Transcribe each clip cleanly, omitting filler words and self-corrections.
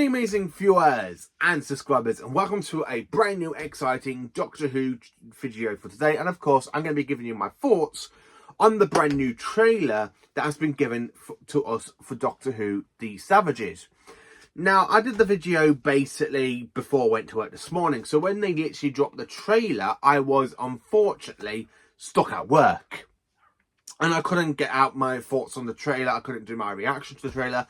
morning, amazing viewers and subscribers, and welcome to a brand new exciting Doctor Who video for today. And of course, I'm going to be giving you my thoughts on the brand new trailer that has been given to us for Doctor Who The Savages. Now, I did the video basically before I went to work this morning, so when they literally dropped the trailer, I was unfortunately stuck at work. And I couldn't get out my thoughts on the trailer, I couldn't do my reaction to the trailer.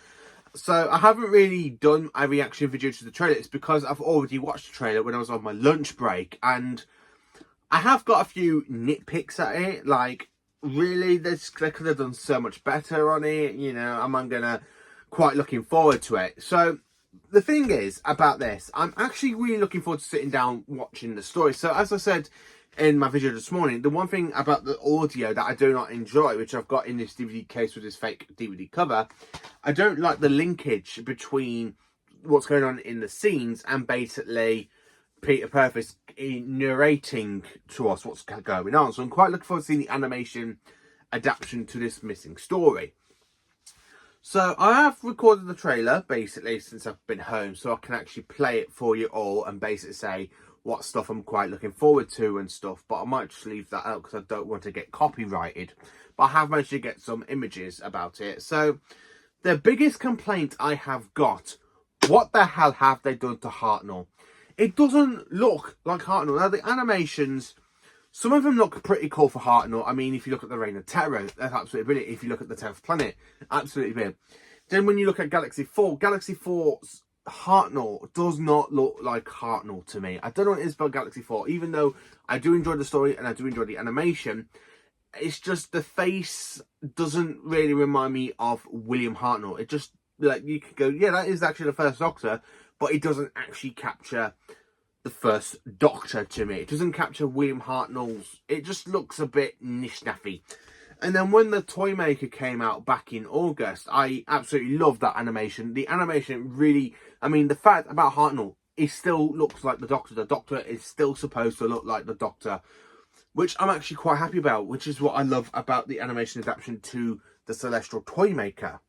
So I haven't really done a reaction video to the trailer. It's because I've already watched the trailer when I was on my lunch break. And I have got a few nitpicks at it. Like, really, they could have done so much better on it. You know, I'm gonna quite looking forward to it. So the thing is about this, I'm actually really looking forward to sitting down watching the story. So as I said in my video this morning, the one thing about the audio that I do not enjoy, which I've got in this DVD case with this fake DVD cover, I don't like the linkage between what's going on in the scenes and basically Peter Purvis narrating to us what's going on. So I'm quite looking forward to seeing the animation adaptation to this missing story. So I have recorded the trailer basically since I've been home, so I can actually play it for you all and basically say what stuff I'm quite looking forward to and stuff. But I might just leave that out because I don't want to get copyrighted. But I have managed to get some images about it. So the biggest complaint I have got, what the hell have they done to Hartnell? It doesn't look like Hartnell. Now the animations, some of them look pretty cool for Hartnell. I mean, if you look at the Reign of Terror, that's absolutely brilliant. If you look at the 10th Planet, absolutely brilliant. Then when you look at Galaxy 4's Hartnell does not look like Hartnell to me. I don't know what it is about Galaxy 4, even though I do enjoy the story and I do enjoy the animation. It's just the face doesn't really remind me of William Hartnell. It just, like, you could go, yeah, that is actually the first Doctor, but it doesn't actually capture the first Doctor to me. It doesn't capture William Hartnell's, it just looks a bit nish-naffy. And then when the Toymaker came out back in August, I absolutely loved that animation. The animation really, I mean, the fact about Hartnell, it still looks like the Doctor. The Doctor is still supposed to look like the Doctor, which I'm actually quite happy about, which is what I love about the animation adaptation to the Celestial Toymaker.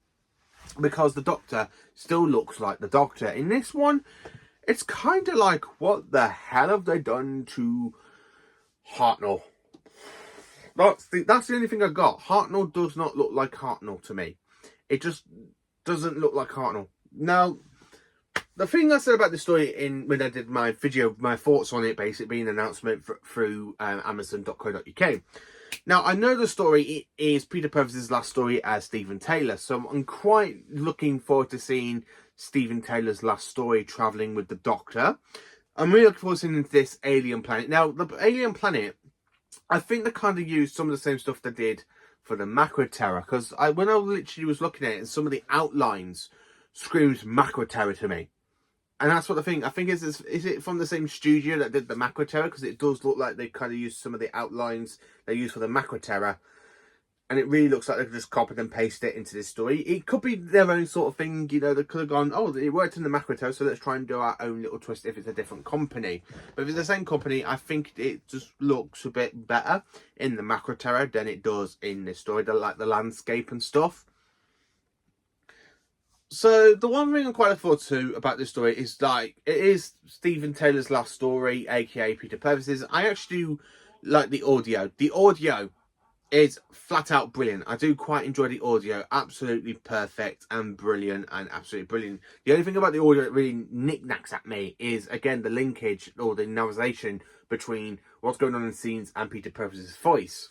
Because the Doctor still looks like the Doctor. In this one, it's kind of like, what the hell have they done to Hartnell? That's the only thing I got. Hartnell does not look like Hartnell to me. It just doesn't look like Hartnell. Now, the thing I said about this story when I did my video, my thoughts on it, basically being an announcement through Amazon.co.uk. Now, I know the story is Peter Purvis's last story as Stephen Taylor, so I'm quite looking forward to seeing Stephen Taylor's last story travelling with the Doctor. I'm really looking forward to seeing this alien planet. Now, the alien planet, I think they kind of used some of the same stuff they did for the Macro Terror, because when I literally was looking at it, and some of the outlines screams Macro Terror to me. And that's what I think. I think is it from the same studio that did the Macro Terror? Because it does look like they kind of used some of the outlines they used for the Macro Terror. And it really looks like they've just copied and pasted it into this story. It could be their own sort of thing, you know, they could have gone, oh, it worked in the Macro Terror, so let's try and do our own little twist if it's a different company. But if it's the same company, I think it just looks a bit better in the Macro Terror than it does in this story, like the landscape and stuff. So the one thing I'm quite looking forward to about this story is, like, it is Stephen Taylor's last story, aka Peter Purvis's. I actually do like the audio. The audio is flat out brilliant. I do quite enjoy the audio. Absolutely perfect and brilliant and absolutely brilliant. The only thing about the audio that really knickknacks at me is, again, the linkage or the narration between what's going on in the scenes and Peter Purvis's voice.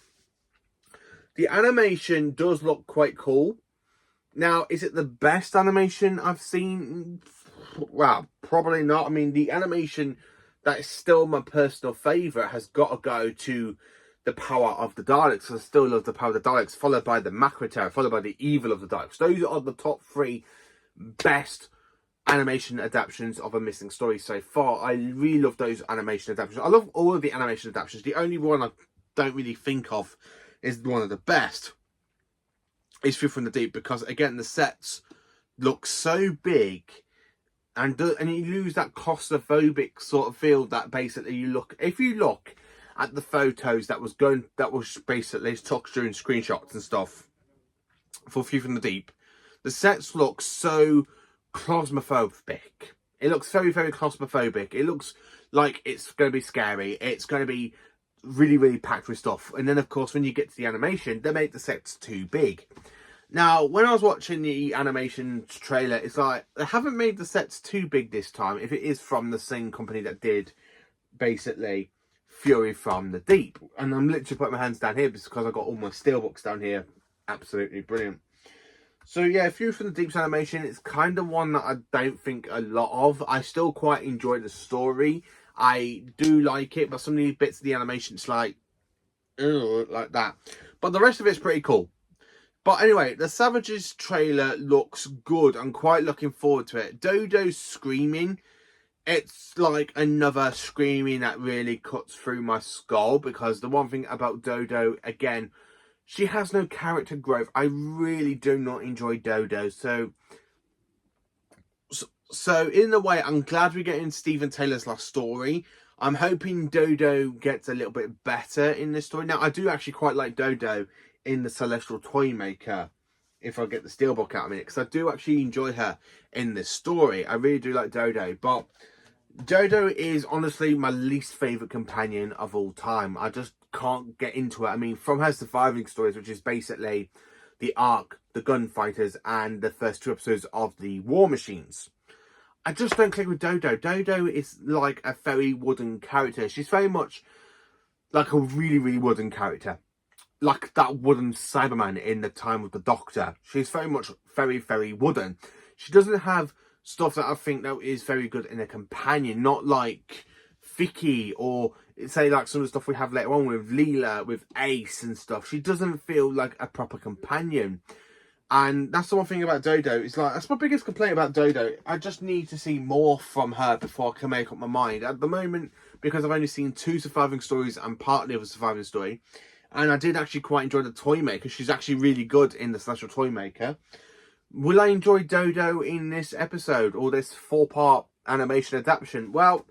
The animation does look quite cool. Now, is it the best animation I've seen? Well, probably not. I mean, the animation that is still my personal favourite has got to go to the Power of the Daleks. I still love the Power of the Daleks, followed by the Macro Terror, followed by the Evil of the Daleks. Those are the top 3 best animation adaptations of a missing story so far. I really love those animation adaptations. I love all of the animation adaptations. The only one I don't really think of is one of the best is Fear from the Deep, because again the sets look so big and you lose that claustrophobic sort of feel that basically if you look at the photos that was basically took during screenshots and stuff for Fear from the Deep, the sets look so claustrophobic. It looks very, very claustrophobic. It looks like it's going to be scary. It's going to be really, really packed with stuff. And then, of course, when you get to the animation, they make the sets too big. Now, when I was watching the animation trailer, it's like, they haven't made the sets too big this time, if it is from the same company that did, basically, Fury from the Deep. And I'm literally putting my hands down here because I've got all my steelbooks down here. Absolutely brilliant. So yeah, Fury from the Deep's animation, it's kind of one that I don't think a lot of. I still quite enjoy the story. I do like it, but some of the bits of the animation, it's like, ugh, like that. But the rest of it's pretty cool. But anyway, the Savages trailer looks good. I'm quite looking forward to it. Dodo's screaming. It's like another screaming that really cuts through my skull, because the one thing about Dodo, again, she has no character growth. I really do not enjoy Dodo. So in a way, I'm glad we're getting Stephen Taylor's last story. I'm hoping Dodo gets a little bit better in this story. Now, I do actually quite like Dodo in the Celestial Toymaker, if I get the steelbook out of it, because I do actually enjoy her in this story. I really do like Dodo, but Dodo is honestly my least favourite companion of all time. I just can't get into it. I mean, from her surviving stories, which is basically the Ark, the Gunfighters, and the first 2 episodes of the War Machines, I just don't click with Dodo. Dodo is like a very wooden character. She's very much like a really, really wooden character. Like that wooden Cyberman in the time of the Doctor. She's very much very, very wooden. She doesn't have stuff that I think that is very good in a companion. Not like Vicky, or say like some of the stuff we have later on with Leela, with Ace and stuff. She doesn't feel like a proper companion. And that's the one thing about Dodo. It's like, that's my biggest complaint about Dodo. I just need to see more from her before I can make up my mind. At the moment, because I've only seen 2 surviving stories and partly of a surviving story, and I did actually quite enjoy the Toymaker. She's actually really good in the Celestial Toymaker. Will I enjoy Dodo in this episode, or this 4-part animation adaptation? Well,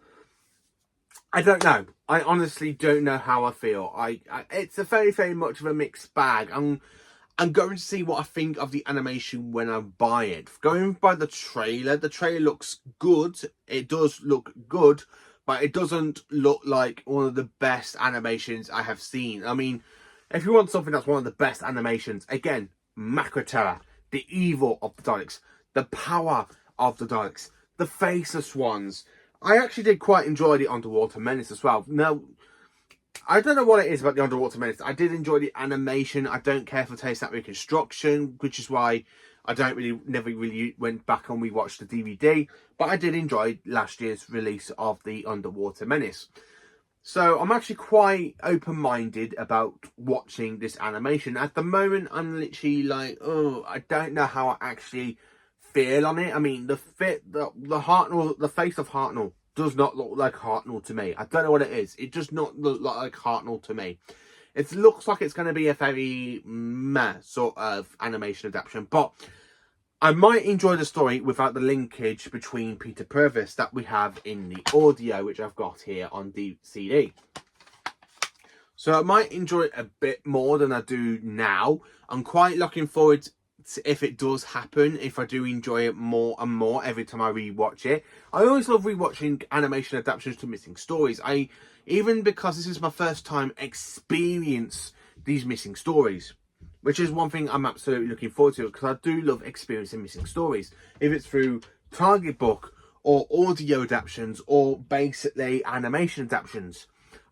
I don't know. I honestly don't know how I feel. It's a very, very much of a mixed bag. I'm going to see what I think of the animation when I buy it. Going by the trailer looks good. It does look good, but it doesn't look like one of the best animations I have seen. I mean, if you want something that's one of the best animations, again, Macra Terror, the evil of the Daleks, the power of the Daleks, the faceless ones. I actually did quite enjoy the Underwater Menace as well. Now, I don't know what it is about the Underwater Menace. I did enjoy the animation. I don't care for taste that reconstruction, which is why I never really went back and rewatched the DVD. But I did enjoy last year's release of the Underwater Menace. So I'm actually quite open-minded about watching this animation. At the moment, I'm literally like, oh, I don't know how I actually feel on it. I mean, the face of Hartnell does not look like Hartnell to me. I don't know what it is. It does not look like Hartnell to me. It looks like it's going to be a very meh sort of animation adaptation, but I might enjoy the story without the linkage between Peter Purvis that we have in the audio, which I've got here on the CD. So I might enjoy it a bit more than I do now. I'm quite looking forward to, if it does happen, if I do enjoy it more and more every time I rewatch it. I always love rewatching animation adaptations to missing stories. Even because this is my first time experience these missing stories, which is one thing I'm absolutely looking forward to, because I do love experiencing missing stories. If it's through target book or audio adaptations or basically animation adaptations,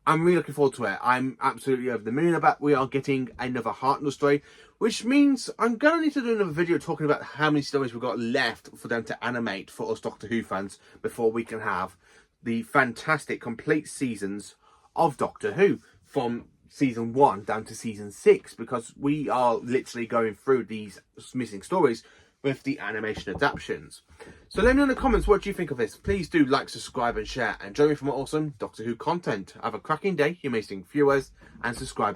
I'm really looking forward to it. I'm absolutely over the moon about we are getting another Hartnell story, which means I'm going to need to do another video talking about how many stories we've got left for them to animate for us Doctor Who fans before we can have the fantastic complete seasons of Doctor Who from season 1 down to season 6, because we are literally going through these missing stories with the animation adaptations. So let me know in the comments, what do you think of this? Please do like, subscribe and share, and join me for more awesome Doctor Who content. Have a cracking day, you amazing viewers, and subscribe.